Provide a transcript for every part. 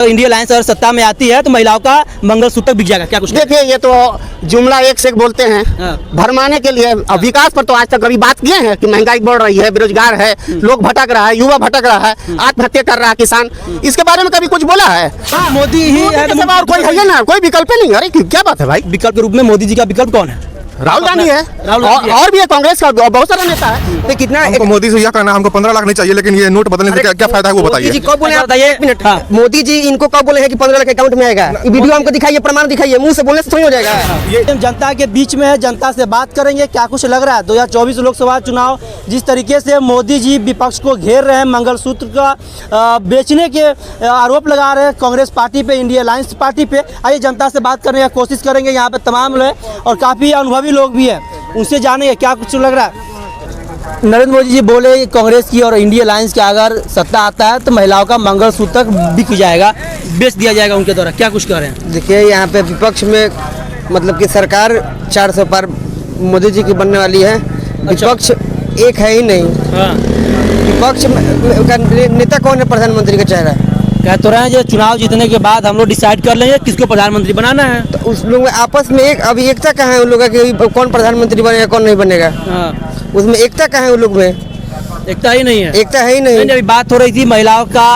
India alliance अगर सत्ता में आती है तो महिलाओं का मंगलसूत्र बिक जाएगा, क्या कुछ? देखिए, ये तो जुमला एक से एक बोलते हैं भरमाने के लिए। अब विकास पर तो आज तक कभी बात किए हैं कि महंगाई बढ़ रही है, बेरोजगार है, लोग भटक रहा है, युवा भटक रहा है, आत्महत्या कर रहा है किसान, इसके बारे में कभी कुछ बोला है? मोदी ही है तो और कोई है ना, कोई विकल्प नहीं। अरे क्या बात है भाई, विकल्प के रूप में मोदी जी का विकल्प कौन है? राहुल गांधी है, और भी है, कांग्रेस का बहुत सारा नेता है। तो कितना हमको मोदी से यह कहना, हमको 15 लाख नहीं चाहिए, लेकिन ये नोट बदलने से क्या फायदा है वो बताइए। मोदी जी कब बोले, बताइए एक मिनट। मोदी जी इनको कब बोले हैं कि 15 लाख अकाउंट में आएगा? वीडियो हमको दिखाइए, प्रमाण दिखाइए, मुंह से बोलने से थोड़ी हो जाएगा। ये जनता के बीच में है, जनता से बात करेंगे, क्या कुछ लग रहा है 2024 लोकसभा चुनाव जिस तरीके से मोदी जी विपक्ष को घेर रहे हैं, मंगलसूत्र का बेचने के आरोप लगा रहे हैं कांग्रेस पार्टी पे, इंडिया अलायंस पार्टी पे। आइए जनता से बात करने की कोशिश करेंगे, यहाँ पे तमाम लोग और काफ़ी अनुभवी लोग भी हैं, उनसे जानेंगे क्या कुछ लग रहा है। नरेंद्र मोदी जी बोले कांग्रेस की और इंडिया अलायंस का अगर सत्ता आता है तो महिलाओं का मंगलसूत्र बिक जाएगा, बेच दिया जाएगा उनके द्वारा, क्या कुछ कह रहे हैं? देखिए, यहाँ पे विपक्ष में मतलब कि सरकार 400 पार मोदी जी की बनने वाली है। विपक्ष एक है ही नहीं। विपक्ष का नेता कौन है? प्रधानमंत्री का चेहरा। कह तो रहे हैं जो चुनाव जीतने के बाद हम लोग डिसाइड कर लेंगे किसको प्रधानमंत्री बनाना है। तो उस लोग में आपस में एक अभी एकता कहाँ है उन लोगों की, कौन प्रधानमंत्री बनेगा कौन नहीं बनेगा? उसमें एकता कहाँ है उन लोग में? एकता ही नहीं है। एकता है ही नहीं। जब बात हो रही थी महिलाओं का,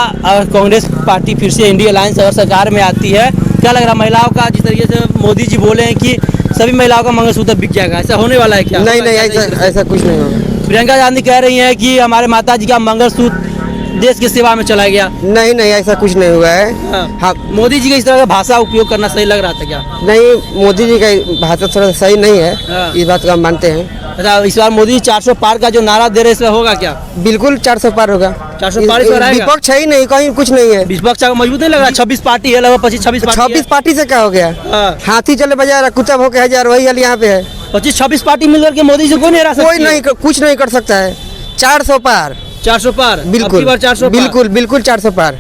कांग्रेस पार्टी फिर से इंडिया अलायंस अगर सरकार में आती है, क्या लग रहा है महिलाओं का? जिस तरीके से मोदी जी बोले हैं कि सभी महिलाओं का मंगलसूत्र बिक जाएगा, ऐसा होने वाला है क्या? नहीं, ऐसा कुछ नहीं होगा। प्रियंका गांधी कह रही है कि हमारे माता जी का मंगलसूत्र देश की सेवा में चला गया। नहीं, ऐसा कुछ नहीं हुआ है। हाँ, मोदी जी का इस तरह का भाषा उपयोग करना सही लग रहा था क्या? नहीं, मोदी जी का भाषा थोड़ा सही नहीं है, इस बात को हम मानते हैं। अच्छा, इस बार मोदी 400 पार का जो नारा दे रहे हैं, इसमें होगा क्या? बिल्कुल 400 पार होगा। 400 पार इसमें रहेगा? विपक्ष है ही नहीं, कहीं कुछ नहीं है। विपक्ष का मजबूत नहीं लग रहा? 26 पार्टी है, लगभग 26 पार्टी से क्या हो गया? हाथी चले बाजार कुत्ता भोंके हजार, वही हाल यहाँ पे है। 25-26 पार्टी मिलकर के मोदी जी को नहीं हरा सकती? कोई नहीं, कुछ नहीं कर सकता है। 400 पार, 400 पार, बिल्कुल 400 बिल्कुल 400 पार।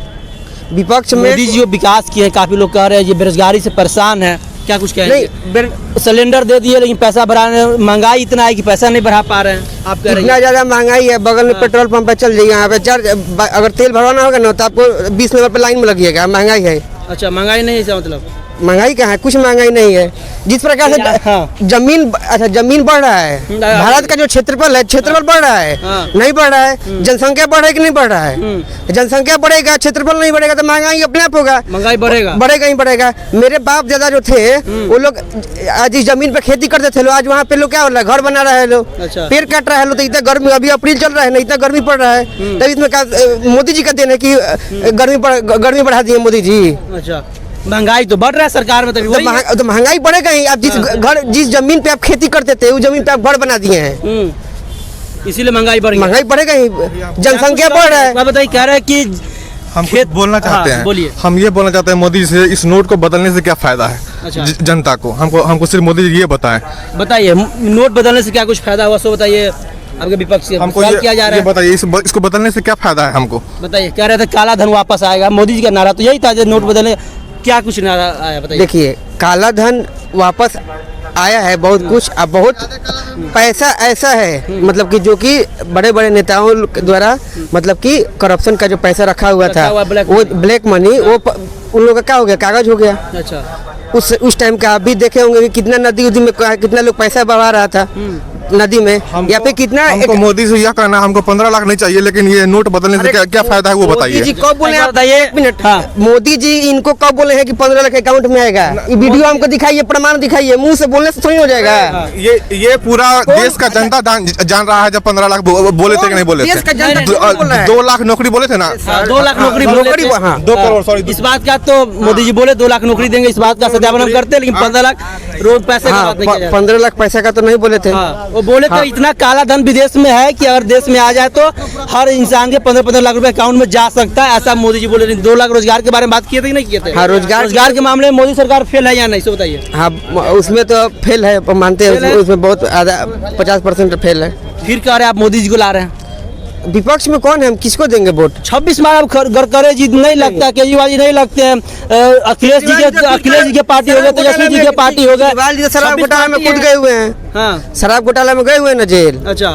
विपक्ष में मोदी जी जो विकास किए हैं, काफी लोग कह रहे हैं ये बेरोजगारी से परेशान है, क्या कुछ कह रहे हैं? सिलेंडर दे दिए लेकिन पैसा बढ़ाने, महंगाई इतना है कि पैसा नहीं बढ़ा पा रहे हैं, आप कह रहे हैं? इतना ज्यादा महंगाई है, बगल में पेट्रोल पंप पे चल जाइए, यहाँ पे अगर तेल भरवाना होगा ना तो आपको 20 नंबर पे लाइन में लगिएगा। महंगाई है। अच्छा, महंगाई नहीं है मतलब? महंगाई कहाँ है, कुछ महंगाई नहीं है। जिस प्रकार से जमीन बढ़ रहा है, भारत का जो क्षेत्रफल है, क्षेत्रफल बढ़ रहा है, नहीं बढ़ रहा है। जनसंख्या बढ़ रहा है कि नहीं बढ़ रहा है? जनसंख्या बढ़ेगा, क्षेत्रफल नहीं बढ़ेगा तो महंगाई अपने आप होगा। महंगाई बढ़ेगा ही बढ़ेगा। मेरे बाप दादा जो थे वो लोग आज इस जमीन पे खेती करते थे, आज वहाँ पे लोग क्या हो रहा है, घर बना रहे हैं लोग, पेड़ काट रहे हैं लोग, तो इतना गर्मी, अभी अप्रैल चल रहा है ना, इतना गर्मी पड़ रहा है, तब इसमें मोदी जी का देन है कि गर्मी बढ़ा दी है मोदी जी। अच्छा, महंगाई तो बढ़ रहा है सरकार में, तो महंगाई बढ़ेगा ही। आप जिस जमीन पे आप खेती करते थे उस जमीन पे आप घर बना दिए हैं, इसीलिए महंगाई बढ़ेगा ही। जनसंख्या बढ़ रहा है। बताइए, कह रहे हैं कि हम बोलना चाहते हैं। बोलिए। हम ये बोलना चाहते हैं मोदी जी से, इस नोट को बदलने से क्या फायदा है? अच्छा। जनता को, हमको सिर्फ मोदी जी ये बताइए नोट बदलने से क्या कुछ फायदा हुआ, सो बताइए। आपके विपक्ष से हमको किया जा रहा है, बताइए इसको बदलने से क्या फायदा है हमको? बताइए। कह रहे थे काला धन वापस आएगा, मोदी जी का नारा तो यही था, नोट बदलने, क्या कुछ नारा आया बताइए? देखिए, काला धन वापस आया है, बहुत कुछ। अब बहुत पैसा ऐसा है मतलब कि जो कि बड़े बड़े नेताओं द्वारा मतलब कि करप्शन का जो पैसा रखा हुआ था, वो ब्लैक मनी, वो उन लोगों का क्या हो गया, कागज हो गया। अच्छा, उस टाइम का आप भी देखे होंगे कि कितना नदी उदी में कितना लोग पैसा बहा रहा था नदी में, या फिर कितना। हमको मोदी से यह कहना, हमको 15 लाख नहीं चाहिए, लेकिन ये नोट बदलने से क्या फायदा है वो बताइए। मोदी जी कब बोले, बताइए एक मिनट। मोदी जी इनको कब बोले हैं कि 15 लाख अकाउंट में आएगा? वीडियो हमको दिखाइए, प्रमाण दिखाइए, मुंह से बोलने से थोड़ी हो जाएगा। ये पूरा देश का जनता जान रहा है। जब 15 लाख बोले थे कि नहीं बोले थे? 2 लाख नौकरी बोले थे ना? 2 लाख नौकरी, 2 करोड़, सॉरी। इस बात का तो मोदी जी बोले 2 लाख नौकरी देंगे, इस बात का सत्यापन हम करते हैं, लेकिन 15 लाख रोज पैसे 15 लाख पैसा का तो नहीं बोले थे। वो बोले थे इतना काला धन विदेश में है कि अगर देश में आ जाए तो हर इंसान के 15-15 लाख रुपए अकाउंट में जा सकता है, ऐसा मोदी जी बोले। 2 लाख रोजगार के बारे में बात किए थे कि नहीं किए थे? हाँ, रोजगार के मामले में मोदी सरकार फेल है या नहीं, सो बताइए। हाँ, उसमें तो फेल है, मानते हैं उसमें बहुत आधा 50% फेल है। फिर कह रहे हैं आप मोदी जी को ला रहे हैं? विपक्ष में कौन है, हम किसको देंगे वोट? 26 मार अब गडकरी जी नहीं लगता, केजरीवाल जी नहीं लगते हैं, अखिलेश जी के पार्टी हो गए, तेजस्वी जी के पार्टी हो गए। शराब घोटाला में कूद गए हुए हैं। हाँ, शराब घोटाला में गए हुए हैं ना जेल। अच्छा,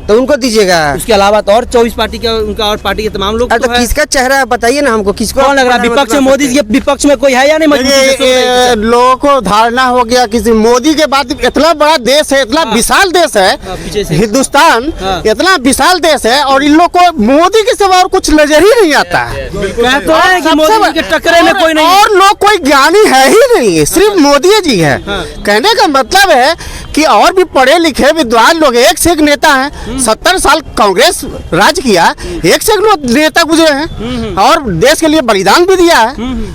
तो उनको दीजिएगा। उसके अलावा तो और 24 पार्टी का उनका और पार्टी के तमाम लोग तो है। किसका चेहरा है बताइए ना हमको, किसको कौन लग रहा है विपक्ष में? मोदी जी के विपक्ष में कोई है या नहीं? मजबूती से ये लोगों को धारणा हो गया किसी मोदी के बाद इतना बड़ा देश है, इतना विशाल देश है पीछे से हिंदुस्तान, हाँ। इतना विशाल देश है और इन लोग को मोदी के सिवा और कुछ नजर ही नहीं आता है। कह तो रहे हैं कि मोदी जी के टक्करे में कोई नहीं है। और लोग कोई ज्ञानी है ही नहीं, सिर्फ मोदी जी है। कहने का मतलब है कि और भी पढ़े लिखे विद्वान लोग एक से एक नेता हैं। 70 साल कांग्रेस राज किया, एक से एक लोग नेता गुजरे हैं और देश के लिए बलिदान भी दिया है।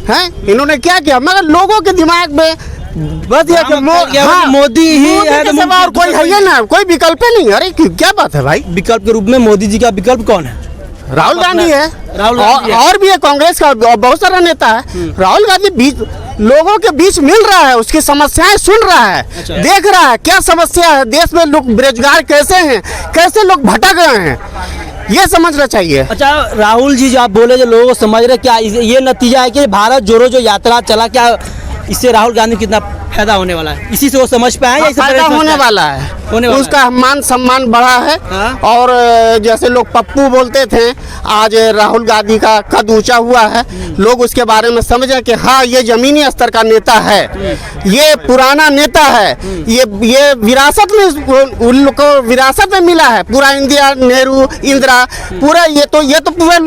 हैं? इन्होंने क्या किया? मगर लोगों के दिमाग में बस ये कि मोदी ही है के सिवा और कोई है ही ना, कोई विकल्प ही नहीं। अरे क्या बात है भाई? विकल्प के रूप में मोदी जी का विकल्प कौन है? राहुल गांधी है, राहुल गांधी है। और भी है कांग्रेस का बहुत सारा नेता है। राहुल गांधी बीच लोगों के बीच मिल रहा है, उसकी समस्याएं सुन रहा है, देख रहा है क्या समस्या है देश में, लोग बेरोजगार कैसे हैं, कैसे लोग भटक रहे हैं, ये समझना चाहिए। अच्छा राहुल जी जो आप बोले जो लोगों को समझ रहे, क्या ये नतीजा है कि भारत जोड़ो जो यात्रा चला, क्या इससे राहुल गांधी को कितना फायदा होने वाला है? इसी से वो समझ पाए या फायदा होने वाला है, उसका मान सम्मान बढ़ा है। और जैसे लोग पप्पू बोलते थे, आज राहुल गांधी का कद ऊंचा हुआ है। लोग उसके बारे में समझे कि हाँ ये जमीनी स्तर का नेता है, ये पुराना नेता है, ये विरासत में उन लोग को विरासत में मिला है। पूरा इंडिया, नेहरू, इंदिरा, पूरा ये तो पूरा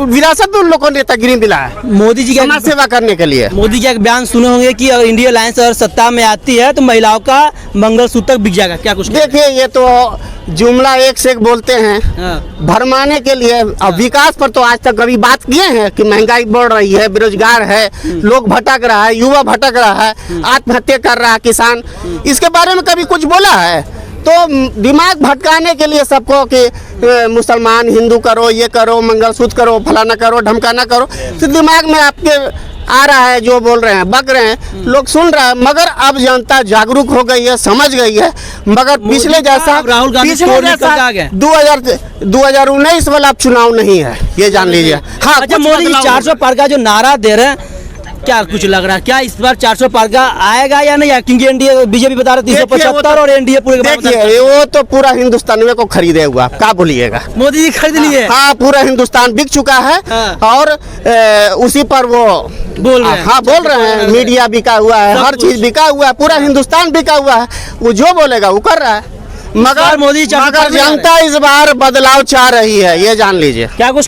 विरासत में उन लोग को नेतागिरी मिला है मोदी जी समाज सेवा करने के लिए। मोदी जी का एक बयान सुने होंगे कि अगर इंडिया अलायंस अगर सत्ता में आती है तो महिलाओं का मंगलसूत्र तक बिक जाएगा, क्या कुछ? देखिए ये तो जुमला एक से एक बोलते हैं भरमाने के लिए। अब विकास पर तो आज तक कभी बात किए हैं कि महंगाई बढ़ रही है, बेरोजगार है, लोग भटक रहा है, युवा भटक रहा है, आत्महत्या कर रहा है किसान, इसके बारे में कभी कुछ बोला है? तो दिमाग भटकाने के लिए सबको कि मुसलमान हिंदू करो, ये करो, मंगलसूत्र करो, फलाना करो, ढमकाना करो, तो दिमाग में आपके आ रहा है जो बोल रहे हैं, बक रहे हैं, लोग सुन रहा है। मगर अब जनता जागरूक हो गई है, समझ गई है। मगर पिछले जैसा 2019 वाला चुनाव नहीं है, ये जान लीजिए। हाँ, अच्छा मोदी जी 400 पार का जो नारा दे रहे हैं, क्या कुछ लग रहा है क्या इस बार 400 पार का आएगा या नहीं? क्योंकि एनडीए बीजेपी बता रहे 375 और एनडीए पूरे। देखिए वो तो पूरा हिंदुस्तान को खरीदे हुआ, क्या बोलिएगा? मोदी जी खरीद लिए। हाँ, पूरा हिंदुस्तान बिक चुका है। और उसी पर वो बोल रहे हैं। हाँ बोल रहे हैं, मीडिया बिका हुआ है, हर चीज बिका हुआ है, पूरा हिंदुस्तान बिका हुआ है। वो जो बोलेगा वो कर रहा है। मगर मोदी जनता इस बार बदलाव चाह रही है, ये जान लीजिए। क्या कुछ